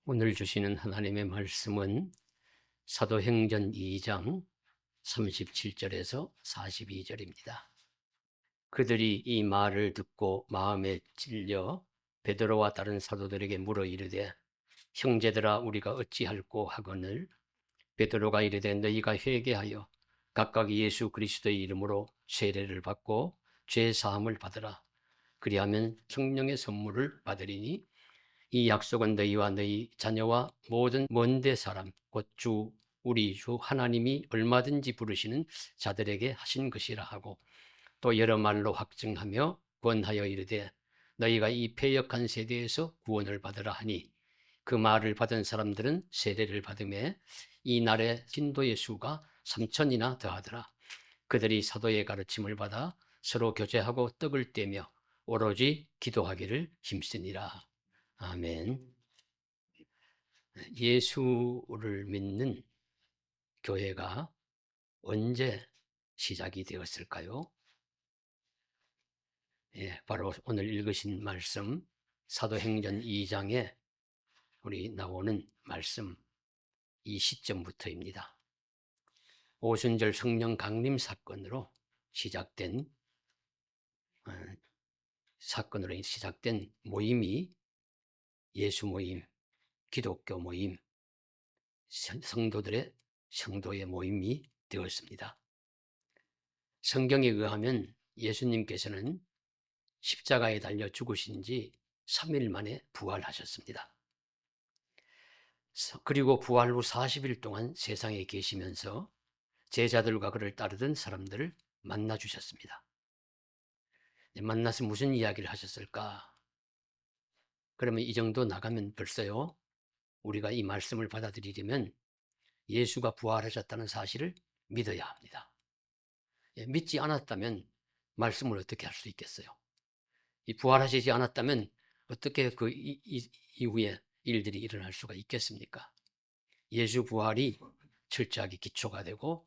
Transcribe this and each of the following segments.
오늘 주시는 하나님의 말씀은 사도행전 2장 37절에서 42절입니다. 그들이 이 말을 듣고 마음에 찔려 베드로와 다른 사도들에게 물어 이르되 형제들아 우리가 어찌할꼬 하거늘 베드로가 이르되 너희가 회개하여 각각 예수 그리스도의 이름으로 세례를 받고 죄 사함을 받으라. 그리하면 성령의 선물을 받으리니 이 약속은 너희와 너희 자녀와 모든 먼데 사람 곧 주 우리 주 하나님이 얼마든지 부르시는 자들에게 하신 것이라 하고 또 여러 말로 확증하며 권하여 이르되 너희가 이 패역한 세대에서 구원을 받으라 하니 그 말을 받은 사람들은 세례를 받음에 이 날의 신도의 수가 3천이나 더하더라. 그들이 사도의 가르침을 받아 서로 교제하고 떡을 떼며 오로지 기도하기를 힘쓰니라. 아멘. 예수를 믿는 교회가 언제 시작이 되었을까요? 바로 오늘 읽으신 말씀 사도행전 2장에 우리 나오는 말씀 이 시점부터입니다. 오순절 성령 강림 사건으로 시작된 모임이 예수 모임, 기독교 모임, 성도의 모임이 되었습니다. 성경에 의하면 예수님께서는 십자가에 달려 죽으신 지 3일 만에 부활하셨습니다. 그리고 부활 후 40일 동안 세상에 계시면서 제자들과 그를 따르던 사람들을 만나 주셨습니다. 만나서 무슨 이야기를 하셨을까? 그러면 이 정도 나가면 벌써요, 우리가 이 말씀을 받아들이려면 예수가 부활하셨다는 사실을 믿어야 합니다. 믿지 않았다면 말씀을 어떻게 할 수 있겠어요? 이 부활하시지 않았다면 어떻게 그 이후에 일들이 일어날 수가 있겠습니까? 예수 부활이 철저하게 기초가 되고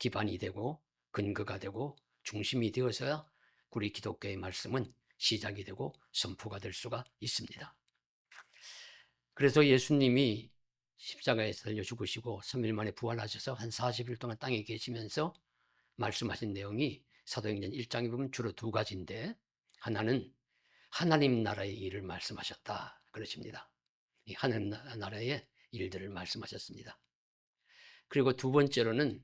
기반이 되고 근거가 되고 중심이 되어서야 우리 기독교의 말씀은 시작이 되고 선포가 될 수가 있습니다. 그래서 예수님이 십자가에서 달려 죽으시고 3일 만에 부활하셔서 한 40일 동안 땅에 계시면서 말씀하신 내용이 사도행전 1장에 보면 주로 두 가지인데, 하나는 하나님 나라의 일을 말씀하셨다 그러십니다. 이 하나님 나라의 일들을 말씀하셨습니다. 그리고 두 번째로는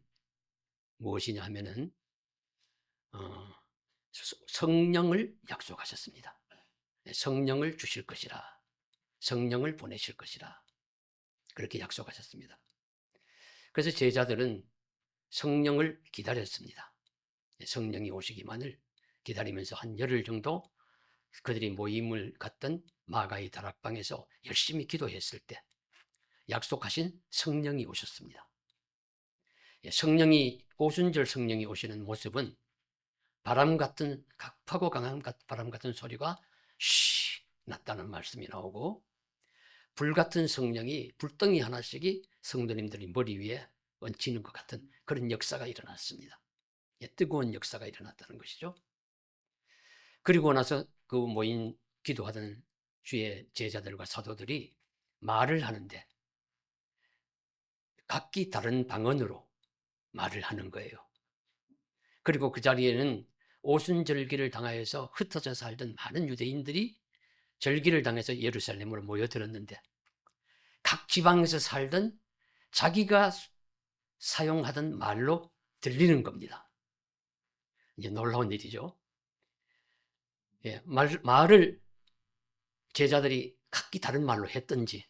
무엇이냐 하면은 성령을 약속하셨습니다. 성령을 주실 것이라, 성령을 보내실 것이라, 그렇게 약속하셨습니다. 그래서 제자들은 성령을 기다렸습니다. 성령이 오시기만을 기다리면서 한 열흘 정도 그들이 모임을 갖던 마가의 다락방에서 열심히 기도했을 때 약속하신 성령이 오셨습니다. 오순절 성령이 오시는 모습은 바람 같은, 급하고 강한 바람 같은 소리가 쉬 났다는 말씀이 나오고, 불같은 성령이, 불덩이 하나씩이 성도님들이 머리 위에 얹히는 것 같은 그런 역사가 일어났습니다. 뜨거운 역사가 일어났다는 것이죠. 그리고 나서 그 모인 기도하던 주의 제자들과 사도들이 말을 하는데 각기 다른 방언으로 말을 하는 거예요. 그리고 그 자리에는 오순절기를 당하여서 흩어져 살던 많은 유대인들이 절기를 당해서 예루살렘으로 모여들었는데 각 지방에서 살던 자기가 사용하던 말로 들리는 겁니다. 이제 놀라운 일이죠. 말을 제자들이 각기 다른 말로 했든지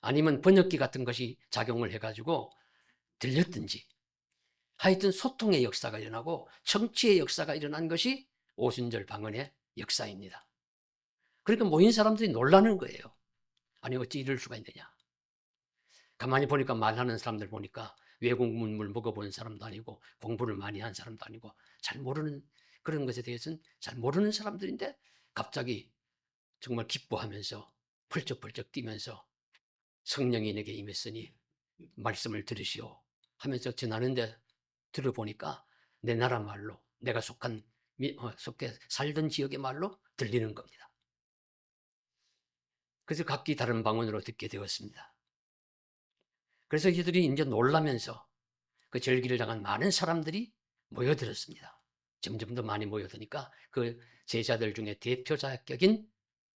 아니면 번역기 같은 것이 작용을 해가지고 들렸든지, 하여튼 소통의 역사가 일어나고 청취의 역사가 일어난 것이 오순절 방언의 역사입니다. 그러니까 모인 사람들이 놀라는 거예요. 아니 어찌 이럴 수가 있느냐. 가만히 보니까 말하는 사람들 보니까 외국 문물 먹어본 사람도 아니고 공부를 많이 한 사람도 아니고 잘 모르는, 그런 것에 대해서는 잘 모르는 사람들인데 갑자기 정말 기뻐하면서 펄쩍펄쩍 뛰면서 성령이 내게 임했으니 말씀을 들으시오 하면서 전하는데 들어보니까 내 나라 말로, 내가 속해 살던 지역의 말로 들리는 겁니다. 그래서 각기 다른 방언으로 듣게 되었습니다. 그래서 이들이 이제 놀라면서 그 절기를 당한 많은 사람들이 모여들었습니다. 점점 더 많이 모여드니까 그 제자들 중에 대표자격인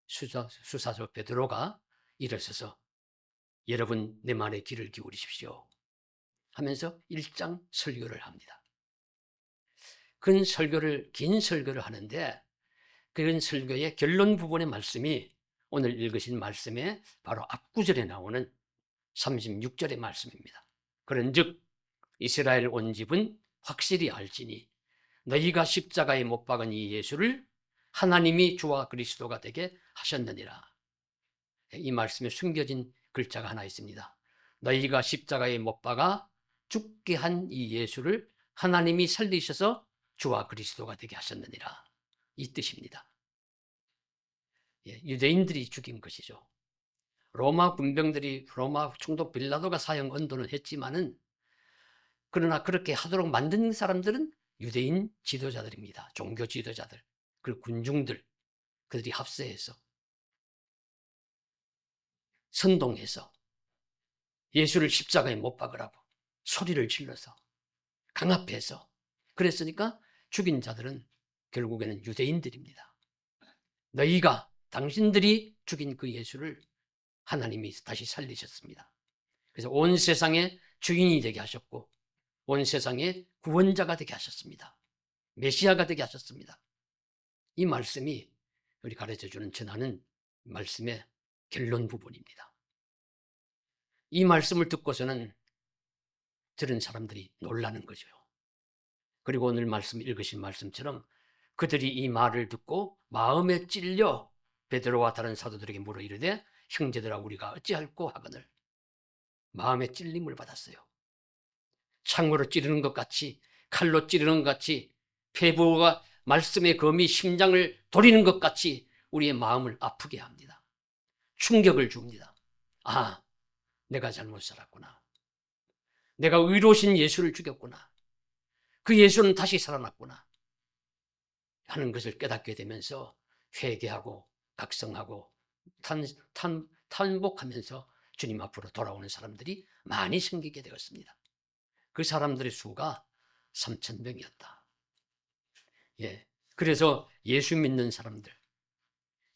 수사조 베드로가 일어서서 여러분 내 말에 귀를 기울이십시오 하면서 1장 설교를 합니다. 긴 설교를 하는데 그 설교의 결론 부분의 말씀이 오늘 읽으신 말씀의 바로 앞구절에 나오는 36절의 말씀입니다. 그런즉 이스라엘 온 집은 확실히 알지니 너희가 십자가에 못 박은 이 예수를 하나님이 주와 그리스도가 되게 하셨느니라. 이 말씀에 숨겨진 글자가 하나 있습니다. 너희가 십자가에 못 박아 죽게 한 이 예수를 하나님이 살리셔서 주와 그리스도가 되게 하셨느니라. 이 뜻입니다. 유대인들이 죽인 것이죠. 로마 군병들이 로마 총독 빌라도가 사형 언도는 했지만은 그러나 그렇게 하도록 만든 사람들은 유대인 지도자들입니다. 종교 지도자들, 그리고 군중들, 그들이 합세해서 선동해서 예수를 십자가에 못 박으라고 소리를 질러서 강압해서 그랬으니까 죽인 자들은 결국에는 유대인들입니다. 너희가 당신들이 죽인 그 예수를 하나님이 다시 살리셨습니다. 그래서 온 세상의 주인이 되게 하셨고 온 세상의 구원자가 되게 하셨습니다. 메시아가 되게 하셨습니다. 이 말씀이 우리 가르쳐주는 전하는 말씀의 결론 부분입니다. 이 말씀을 듣고서는 들은 사람들이 놀라는 거죠. 그리고 오늘 말씀 읽으신 말씀처럼 그들이 이 말을 듣고 마음에 찔려 베드로와 다른 사도들에게 물어 이르되 형제들아 우리가 어찌할꼬 하거늘 마음에 찔림을 받았어요. 창으로 찌르는 것 같이 칼로 찌르는 것 같이 페브가 말씀의 검이 심장을 도리는 것 같이 우리의 마음을 아프게 합니다. 충격을 줍니다. 아, 내가 잘못 살았구나. 내가 의로우신 예수를 죽였구나. 그 예수는 다시 살아났구나 하는 것을 깨닫게 되면서 회개하고 각성하고 탄복하면서 주님 앞으로 돌아오는 사람들이 많이 생기게 되었습니다. 그 사람들의 수가 3,000명이었다. 그래서 예수 믿는 사람들,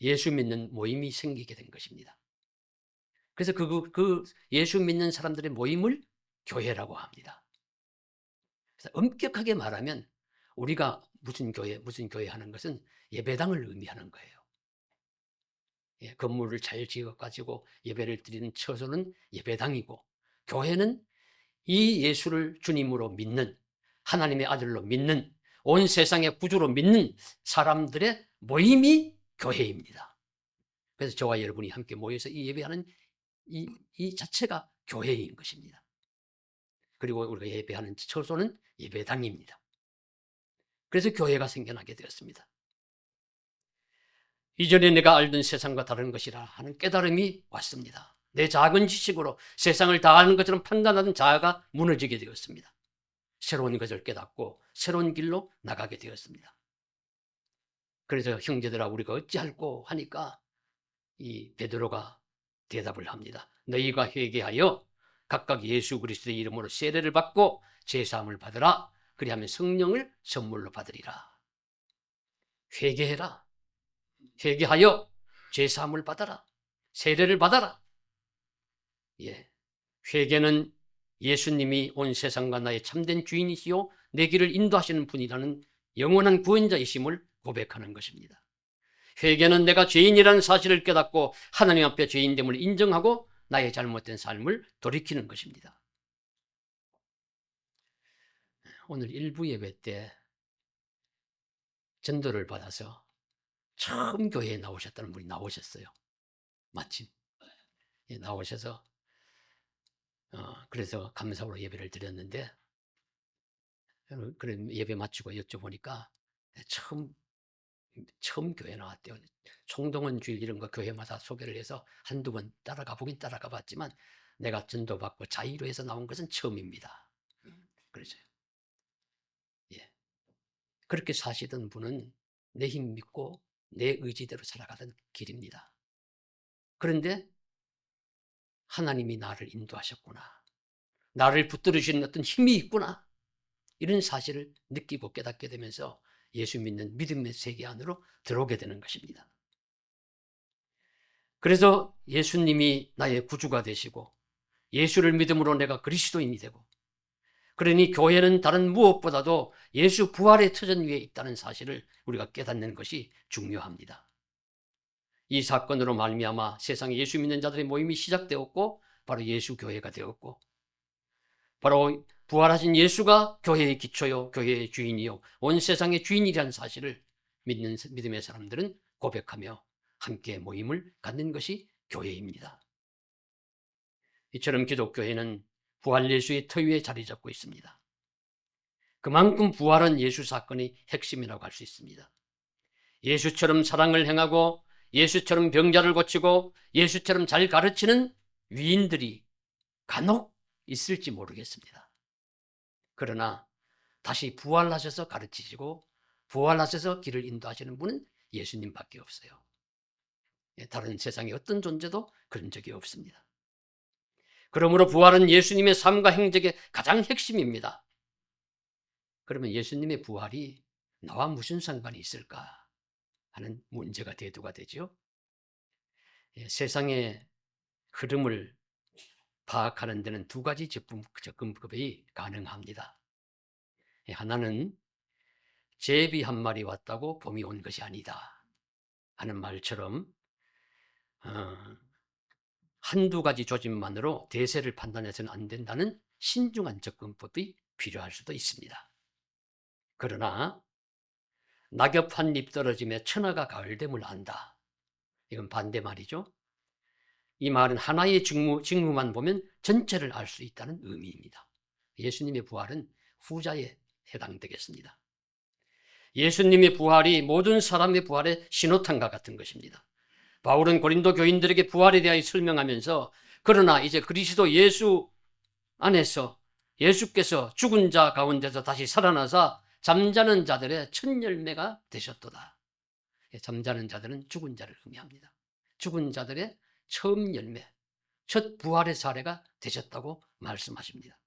예수 믿는 모임이 생기게 된 것입니다. 그래서 그 예수 믿는 사람들의 모임을 교회라고 합니다. 그래서 엄격하게 말하면 우리가 무슨 교회 하는 것은 예배당을 의미하는 거예요. 건물을 잘 지어가지고 예배를 드리는 처소는 예배당이고 교회는 이 예수를 주님으로 믿는 하나님의 아들로 믿는 온 세상의 구주로 믿는 사람들의 모임이 교회입니다. 그래서 저와 여러분이 함께 모여서 이 예배하는 이 자체가 교회인 것입니다. 그리고 우리가 예배하는 처소는 예배당입니다. 그래서 교회가 생겨나게 되었습니다. 이전에 내가 알던 세상과 다른 것이라 하는 깨달음이 왔습니다. 내 작은 지식으로 세상을 다 아는 것처럼 판단하는 자아가 무너지게 되었습니다. 새로운 것을 깨닫고 새로운 길로 나가게 되었습니다. 그래서 형제들아 우리가 어찌할꼬 하니까 이 베드로가 대답을 합니다. 너희가 회개하여 각각 예수 그리스도의 이름으로 세례를 받고 제사함을 받으라. 그리하면 성령을 선물로 받으리라. 회개해라. 회개하여 제사함을 받아라. 세례를 받아라. 회개는 예수님이 온 세상과 나의 참된 주인이시요 내 길을 인도하시는 분이라는 영원한 구원자이심을 고백하는 것입니다. 회개는 내가 죄인이라는 사실을 깨닫고 하나님 앞에 죄인됨을 인정하고 나의 잘못된 삶을 돌이키는 것입니다. 오늘 일부 예배 때 전도를 받아서 처음 교회에 나오셨다는 분이 나오셨어요. 마침 나오셔서 그래서 감사로 예배를 드렸는데 그래 예배 마치고 여쭤보니까 처음 교회 나왔대요. 총동원 주일 이런 거 교회마다 소개를 해서 한두 번 따라가 보긴 따라가 봤지만 내가 전도받고 자의로 해서 나온 것은 처음입니다. 그러죠. 그렇게 사시던 분은 내 힘 믿고 내 의지대로 살아가던 길입니다. 그런데 하나님이 나를 인도하셨구나. 나를 붙들으시는 어떤 힘이 있구나. 이런 사실을 느끼고 깨닫게 되면서 예수 믿는 믿음의 세계 안으로 들어오게 되는 것입니다. 그래서 예수님이 나의 구주가 되시고 예수를 믿음으로 내가 그리스도인이 되고, 그러니 교회는 다른 무엇보다도 예수 부활의 터전 위에 있다는 사실을 우리가 깨닫는 것이 중요합니다. 이 사건으로 말미암아 세상에 예수 믿는 자들의 모임이 시작되었고 바로 예수 교회가 되었고, 바로 부활하신 예수가 교회의 기초요 교회의 주인이요 온 세상의 주인이라는 사실을 믿는 믿음의 사람들은 고백하며 함께 모임을 갖는 것이 교회입니다. 이처럼 기독교회는 부활 예수의 터 위에 자리 잡고 있습니다. 그만큼 부활은 예수 사건의 핵심이라고 할 수 있습니다. 예수처럼 사랑을 행하고 예수처럼 병자를 고치고 예수처럼 잘 가르치는 위인들이 간혹 있을지 모르겠습니다. 그러나 다시 부활하셔서 가르치시고 부활하셔서 길을 인도하시는 분은 예수님밖에 없어요. 다른 세상의 어떤 존재도 그런 적이 없습니다. 그러므로 부활은 예수님의 삶과 행적의 가장 핵심입니다. 그러면 예수님의 부활이 나와 무슨 상관이 있을까 하는 문제가 대두가 되죠. 세상의 흐름을 파악하는 데는 두 가지 접근법이 가능합니다. 하나는 제비 한 마리 왔다고 봄이 온 것이 아니다 하는 말처럼 한두 가지 조짐만으로 대세를 판단해서는 안 된다는 신중한 접근법이 필요할 수도 있습니다. 그러나 낙엽 한 잎 떨어짐에 천하가 가을됨을 안다. 이건 반대 말이죠. 이 말은 하나의 직무만 보면 전체를 알 수 있다는 의미입니다. 예수님의 부활은 후자에 해당되겠습니다. 예수님의 부활이 모든 사람의 부활의 신호탄과 같은 것입니다. 바울은 고린도 교인들에게 부활에 대하여 설명하면서 그러나 이제 그리스도 예수 안에서 예수께서 죽은 자 가운데서 다시 살아나사 잠자는 자들의 첫 열매가 되셨도다. 잠자는 자들은 죽은 자를 의미합니다. 죽은 자들의 처음 열매, 첫 부활의 사례가 되셨다고 말씀하십니다.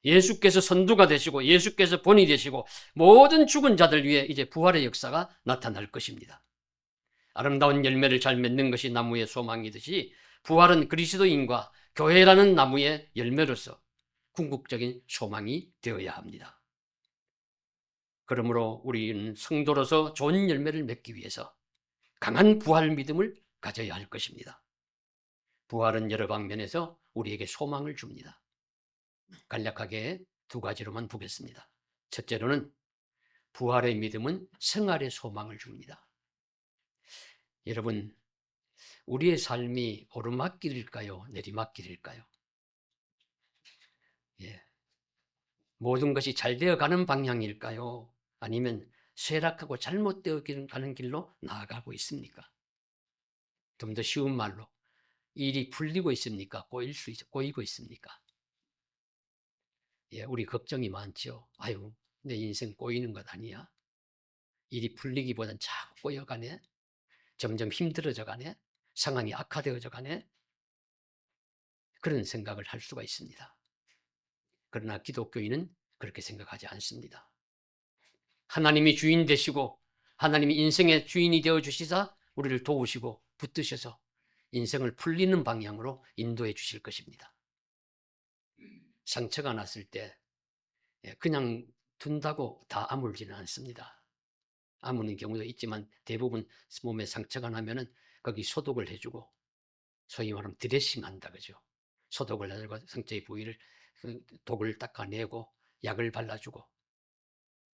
예수께서 선두가 되시고 예수께서 본이 되시고 모든 죽은 자들 위해 이제 부활의 역사가 나타날 것입니다. 아름다운 열매를 잘 맺는 것이 나무의 소망이듯이 부활은 그리스도인과 교회라는 나무의 열매로서 궁극적인 소망이 되어야 합니다. 그러므로 우리는 성도로서 좋은 열매를 맺기 위해서 강한 부활 믿음을 가져야 할 것입니다. 부활은 여러 방면에서 우리에게 소망을 줍니다. 간략하게 두 가지로만 보겠습니다. 첫째로는 부활의 믿음은 생활의 소망을 줍니다. 여러분, 우리의 삶이 오르막길일까요? 내리막길일까요? 모든 것이 잘 되어가는 방향일까요? 아니면 쇠락하고 잘못되어 가는 길로 나아가고 있습니까? 좀 더 쉬운 말로 일이 풀리고 있습니까? 꼬이고 있습니까? 우리 걱정이 많죠. 아유, 내 인생 꼬이는 것 아니야? 일이 풀리기보단 자꾸 꼬여가네? 점점 힘들어져 가네? 상황이 악화되어져 가네? 그런 생각을 할 수가 있습니다. 그러나 기독교인은 그렇게 생각하지 않습니다. 하나님이 주인 되시고 하나님이 인생의 주인이 되어주시사 우리를 도우시고 붙드셔서 인생을 풀리는 방향으로 인도해 주실 것입니다. 상처가 났을 때 그냥 둔다고 다 아물지는 않습니다. 아무는 경우도 있지만 대부분 몸에 상처가 나면은 거기 소독을 해주고 소위 말하면 드레싱 한다 그죠. 소독을 해서 상처의 부위를 독을 닦아내고 약을 발라주고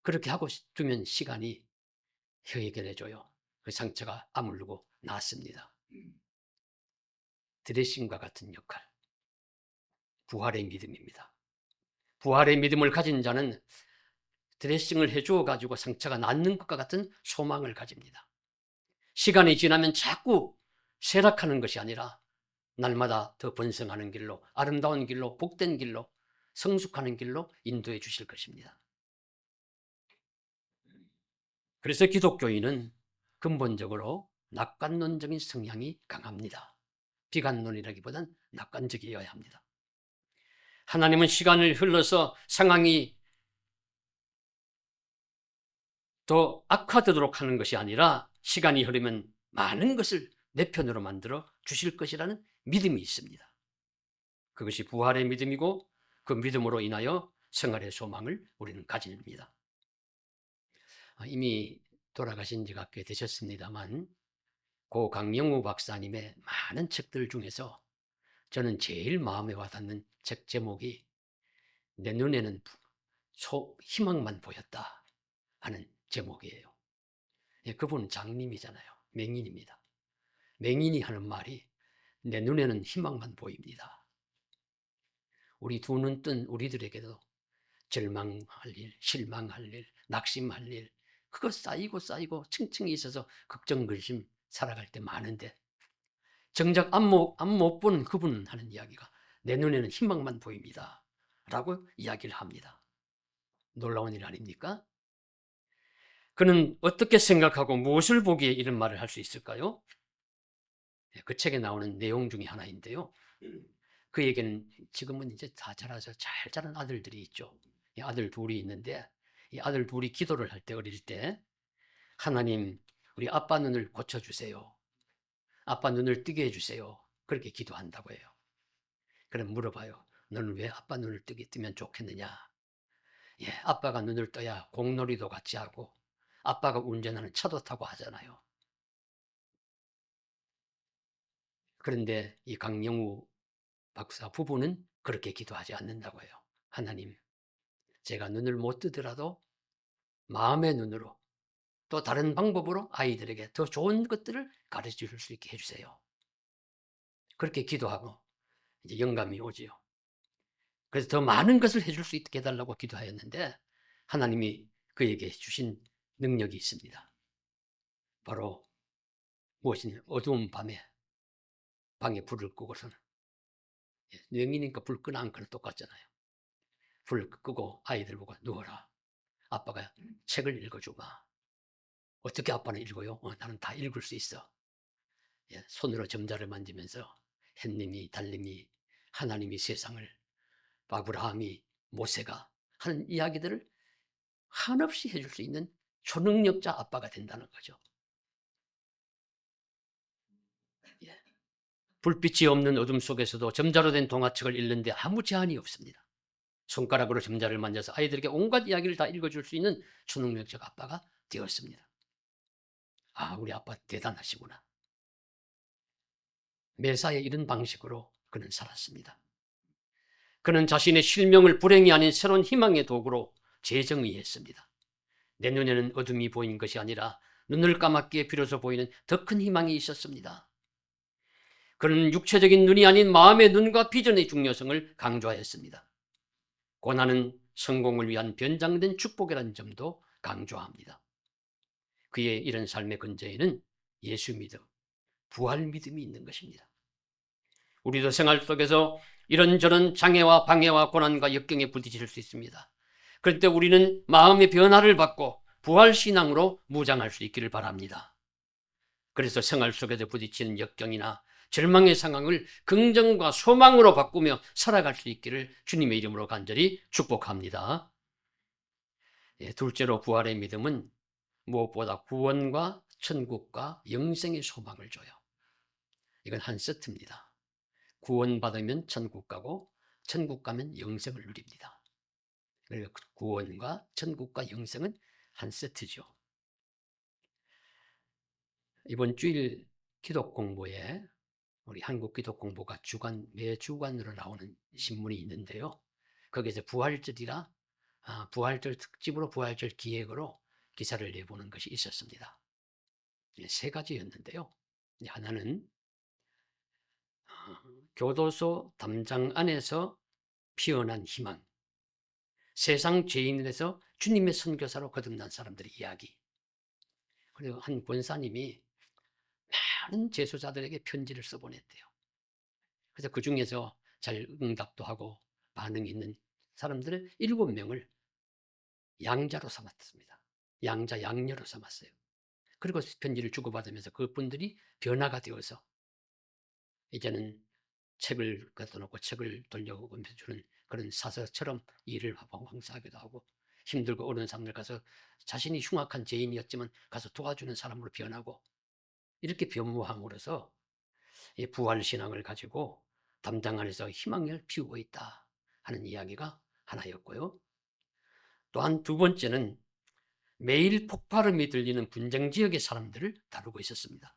그렇게 하고 두면 시간이 해결해줘요. 그 상처가 아물고 낫습니다. 드레싱과 같은 역할, 부활의 믿음입니다. 부활의 믿음을 가진 자는 드레싱을 해주어 가지고 상처가 낫는 것과 같은 소망을 가집니다. 시간이 지나면 자꾸 쇠락하는 것이 아니라 날마다 더 번성하는 길로, 아름다운 길로, 복된 길로, 성숙하는 길로 인도해 주실 것입니다. 그래서 기독교인은 근본적으로 낙관론적인 성향이 강합니다. 비관론이라기보단 낙관적이어야 합니다. 하나님은 시간을 흘러서 상황이 더 악화되도록 하는 것이 아니라 시간이 흐르면 많은 것을 내 편으로 만들어 주실 것이라는 믿음이 있습니다. 그것이 부활의 믿음이고 그 믿음으로 인하여 생활의 소망을 우리는 가집니다. 이미 돌아가신 지가 꽤 되셨습니다만 고 강영우 박사님의 많은 책들 중에서 저는 제일 마음에 와닿는 책 제목이 내 눈에는 희망만 보였다 하는 제목이에요. 그분은 장님이잖아요. 맹인입니다. 맹인이 하는 말이 내 눈에는 희망만 보입니다. 우리 두 눈 뜬 우리들에게도 절망할 일, 실망할 일, 낙심할 일, 그거 쌓이고 층층이 있어서 걱정, 근심 살아갈 때 많은데 정작 앞 못 보는 그분 하는 이야기가 내 눈에는 희망만 보입니다 라고 이야기를 합니다. 놀라운 일 아닙니까? 그는 어떻게 생각하고 무엇을 보기에 이런 말을 할 수 있을까요? 그 책에 나오는 내용 중에 하나인데요. 그에게는 지금은 이제 다 자라서 잘 자란 아들들이 있죠. 이 아들 둘이 있는데 이 아들 둘이 기도를 할 때 어릴 때 하나님 우리 아빠 눈을 고쳐주세요. 아빠 눈을 뜨게 해주세요. 그렇게 기도한다고 해요. 그럼 물어봐요. 너는 왜 아빠 눈을 뜨면 좋겠느냐? 아빠가 눈을 떠야 공놀이도 같이 하고 아빠가 운전하는 차도 타고 하잖아요. 그런데 이 강영우 박사 부부는 그렇게 기도하지 않는다고 해요. 하나님, 제가 눈을 못 뜨더라도 마음의 눈으로 또 다른 방법으로 아이들에게 더 좋은 것들을 가르쳐 줄 수 있게 해주세요. 그렇게 기도하고 이제 영감이 오지요. 그래서 더 많은 것을 해줄 수 있게 해달라고 기도하였는데 하나님이 그에게 주신 능력이 있습니다. 바로 무엇이냐? 어두운 밤에 방에 불을 끄고서는 맹인이니까 불 끄나 안 끄나 똑같잖아요. 불 끄고 아이들 보고 누워라. 아빠가 책을 읽어주마. 어떻게 아빠는 읽어요? 나는 다 읽을 수 있어. 손으로 점자를 만지면서 햇님이 달님이 하나님이 세상을 아브라함이 모세가 하는 이야기들을 한없이 해줄 수 있는 초능력자 아빠가 된다는 거죠. 불빛이 없는 어둠 속에서도 점자로 된 동화책을 읽는데 아무 제한이 없습니다. 손가락으로 점자를 만져서 아이들에게 온갖 이야기를 다 읽어줄 수 있는 초능력자 아빠가 되었습니다. 우리 아빠 대단하시구나. 매사에 이런 방식으로 그는 살았습니다. 그는 자신의 실명을 불행이 아닌 새로운 희망의 도구로 재정의했습니다. 내 눈에는 어둠이 보인 것이 아니라 눈을 감았기에 비로소 보이는 더 큰 희망이 있었습니다. 그는 육체적인 눈이 아닌 마음의 눈과 비전의 중요성을 강조하였습니다. 고난은 성공을 위한 변장된 축복이라는 점도 강조합니다. 그의 이런 삶의 근저에는 예수 믿음, 부활 믿음이 있는 것입니다. 우리도 생활 속에서 이런저런 장애와 방해와 고난과 역경에 부딪힐 수 있습니다. 그럴 때 우리는 마음의 변화를 받고 부활신앙으로 무장할 수 있기를 바랍니다. 그래서 생활 속에서 부딪히는 역경이나 절망의 상황을 긍정과 소망으로 바꾸며 살아갈 수 있기를 주님의 이름으로 간절히 축복합니다. 둘째로 부활의 믿음은 무엇보다 구원과 천국과 영생의 소망을 줘요. 이건 한 세트입니다. 구원받으면 천국 가고 천국 가면 영생을 누립니다. 그리고 구원과 천국과 영생은 한 세트죠. 이번 주일 기독 공부에 우리 한국 기독 공부가 매 주간으로 나오는 신문이 있는데요. 거기에서 부활절이라 부활절 특집으로 부활절 기획으로 기사를 내보는 것이 있었습니다. 3가지였는데요. 하나는 교도소 담장 안에서 피어난 희망, 세상 죄인에서 주님의 선교사로 거듭난 사람들의 이야기. 그리고 한 권사님이 많은 재소자들에게 편지를 써보냈대요. 그래서 그 중에서 잘 응답도 하고 반응이 있는 사람들을 7명을 양자로 삼았습니다. 양자, 양녀로 삼았어요. 그리고 편지를 주고받으면서 그분들이 변화가 되어서 이제는 책을 갖다 놓고 책을 돌려오면서 주는 그런 사서처럼 일을 왕성하기도 하고, 힘들고 어려운 사람들 가서 자신이 흉악한 죄인이었지만 가서 도와주는 사람으로 변하고, 이렇게 변모함으로써 이 부활신앙을 가지고 담장 안에서 희망을 피우고 있다 하는 이야기가 하나였고요. 또한 두 번째는 매일 폭발음이 들리는 분쟁 지역의 사람들을 다루고 있었습니다.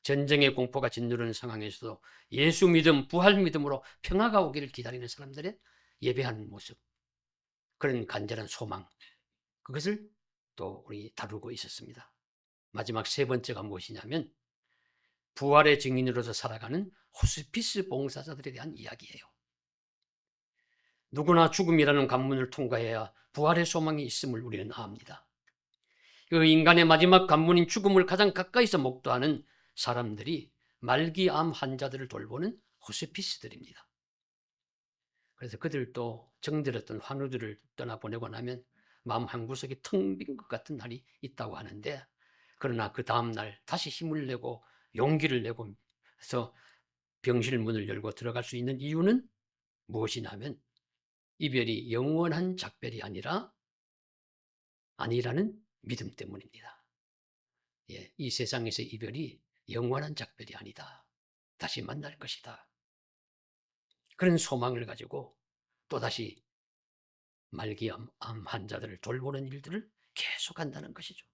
전쟁의 공포가 짓누르는 상황에서도 예수 믿음, 부활 믿음으로 평화가 오기를 기다리는 사람들의 예배하는 모습, 그런 간절한 소망, 그것을 또 우리 다루고 있었습니다. 마지막 세 번째가 무엇이냐면 부활의 증인으로서 살아가는 호스피스 봉사자들에 대한 이야기예요. 누구나 죽음이라는 관문을 통과해야 부활의 소망이 있음을 우리는 압니다. 그 인간의 마지막 관문인 죽음을 가장 가까이서 목도하는 사람들이 말기암 환자들을 돌보는 호스피스들입니다. 그래서 그들도 정들었던 환우들을 떠나보내고 나면 마음 한구석이 텅 빈 것 같은 날이 있다고 하는데, 그러나 그 다음 날 다시 힘을 내고 용기를 내고 해서 병실 문을 열고 들어갈 수 있는 이유는 무엇이냐면 이별이 영원한 작별이 아니라는 믿음 때문입니다. 예, 이 세상에서 이별이 영원한 작별이 아니다. 다시 만날 것이다. 그런 소망을 가지고 또다시 말기암 환자들을 돌보는 일들을 계속한다는 것이죠.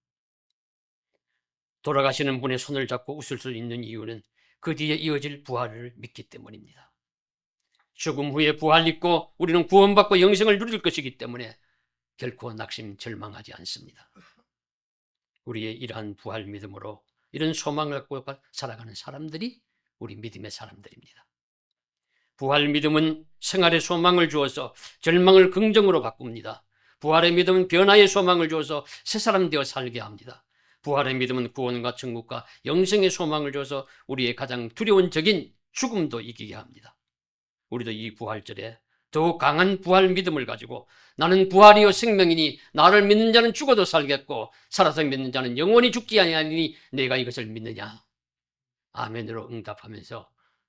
돌아가시는 분의 손을 잡고 웃을 수 있는 이유는 그 뒤에 이어질 부활을 믿기 때문입니다. 죽음 후에 부활 믿고 우리는 구원받고 영생을 누릴 것이기 때문에 결코 낙심 절망하지 않습니다. 우리의 이러한 부활 믿음으로 이런 소망을 갖고 살아가는 사람들이 우리 믿음의 사람들입니다. 부활 믿음은 생활의 소망을 주어서 절망을 긍정으로 바꿉니다. 부활의 믿음은 변화의 소망을 주어서 새 사람 되어 살게 합니다. 부활의 믿음은 구원과 천국과 영생의 소망을 주어서 우리의 가장 두려운 적인 죽음도 이기게 합니다. 우리도 이 부활절에 더욱 강한 부활 믿음을 가지고 나는 부활이요 생명이니 나를 믿는 자는 죽어도 살겠고 살아서 믿는 자는 영원히 죽지 아니하니 내가 이것을 믿느냐, 아멘으로 응답하면서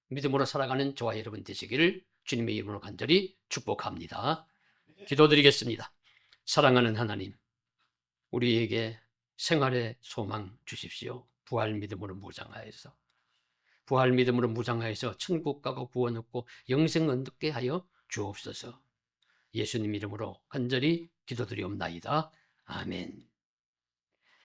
믿음으로 살아가는 저와 여러분 되시기를 주님의 이름으로 간절히 축복합니다. 기도드리겠습니다. 사랑하는 하나님, 우리에게 생활의 소망 주십시오. 부활 믿음으로 무장하여서 천국 가고 구원 얻고 영생 얻게 하여 주옵소서. 예수님 이름으로 간절히 기도드리옵나이다. 아멘.